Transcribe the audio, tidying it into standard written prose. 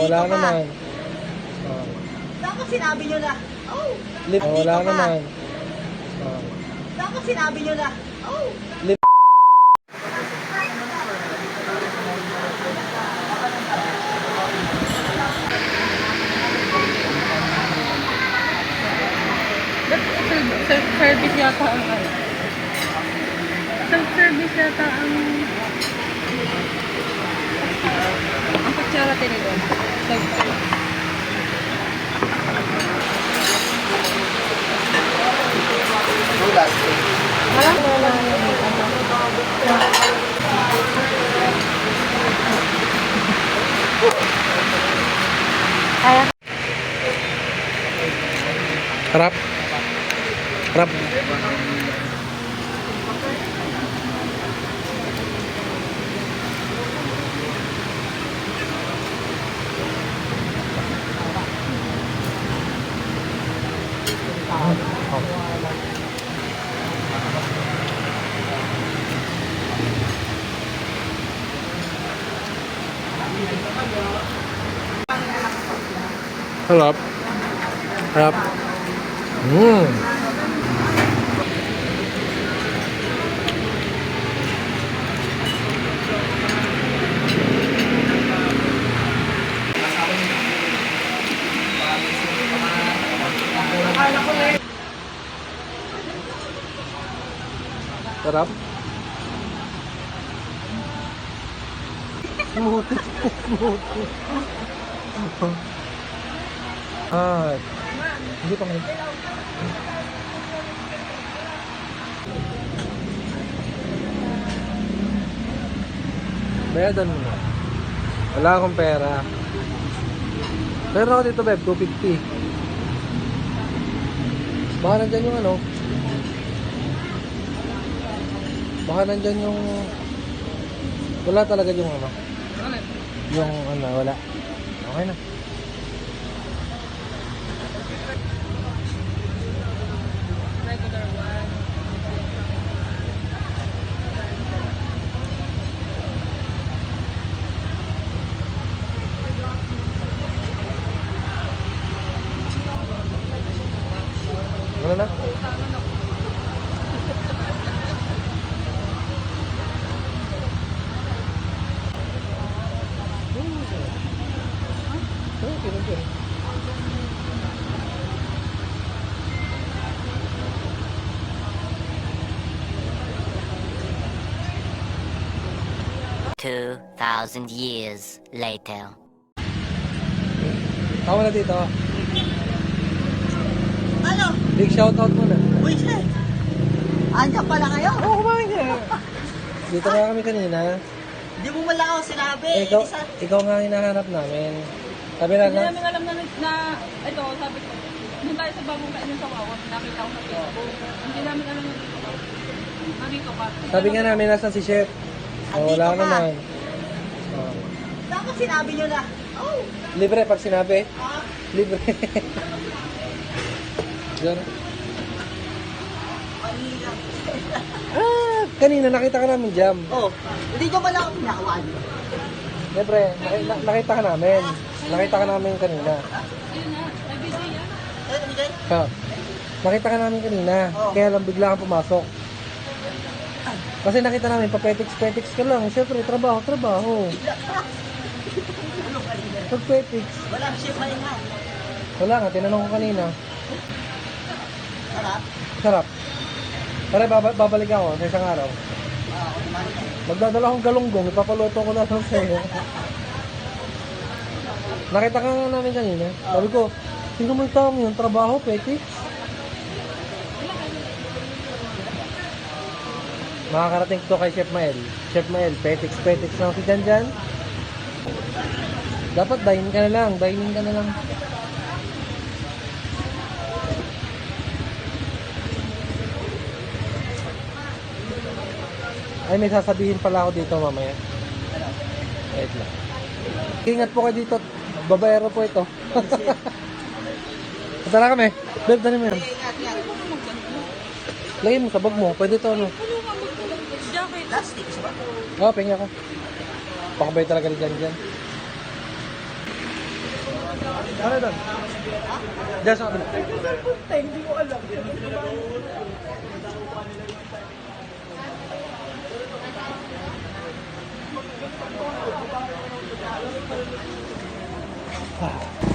wala ka. naman. Oh. Dapat sinabi nyo na. Oh, Wala ka. naman. Oh. Dapat sinabi nyo na. Oh. Self-service yata ang ano. Self-service yata ang kutsara tinito. Self-service. Harap. Harap. Harap. Harap. Sarap. Smooth. Hindi pa ngayon. Bayadan mo na. Wala akong pera. Pero ako dito, Beb, 250. Baka nandyan yung ano. Baka nandyan yung... Wala talaga yung ano. Yung ano, wala. Okay na. Regular one. Wala na. Okay. 2,000 years later. Tama na dito. Ano? Big shoutout muna. Uy, shit. Andiyan pala kayo. Oo, kumain ka. Dito nga kami kanina. Hindi mo man lang ako sinabi. Ikaw nga ang hinahanap namin. Sabi na Hindi namin alam na ito, sabi ko, nung tayo sa bagong kainan sa Wawa, nakita ko sa Facebook. Hindi namin alam na dito ka. Nandito ka. Sabi nga namin, nasan si Chef? Andito Wala ka. naman. Oh. Dapat sinabi nyo na. Oh. Libre pag sinabi. Ah, Libre. Diyan. kanina. Kanina nakita ka namin jam. Oh, hindi nyo man lang ako pinakuan. Libre, nakita ka namin. Nakita ka namin kanina. Yun na, nag-video yan. Eh, Miguel? Ha. Nakita ka namin kanina. Oh. Kaya lang bigla kang pumasok. Kasi nakita namin, papetiks-petiks ka lang. Siyempre, trabaho. Pag-petiks. Walang shit pa rin nga. Wala nga, tinanong ko kanina. Sarap. Sarap. Pare, babalik ako sa isang araw. Magdadala akong galunggong, ipapaluto ko na lang sa'yo. Nakita ka nga namin kanina. Sabi ko, sino mo yung taong yun? Trabaho, petiks? Makakarating to kay Chef Mael. Chef Mael, petiks lang si Janjan. Dapat dining ka na lang. Ay, may sasabihin pala ako dito mamaya. Wait lang. Ingat po kayo dito. Babayero po ito. Punta na kami. Beb, dali mo yan. Lagay mo sa bag mo. Pwede ito ano. Jacket. Plastic, ba? Oo, penga ka. Pakabay talaga ni Jan Jan. 2,000 years Ano doon? Diyan sa kabila. Hindi ko alam. Ah.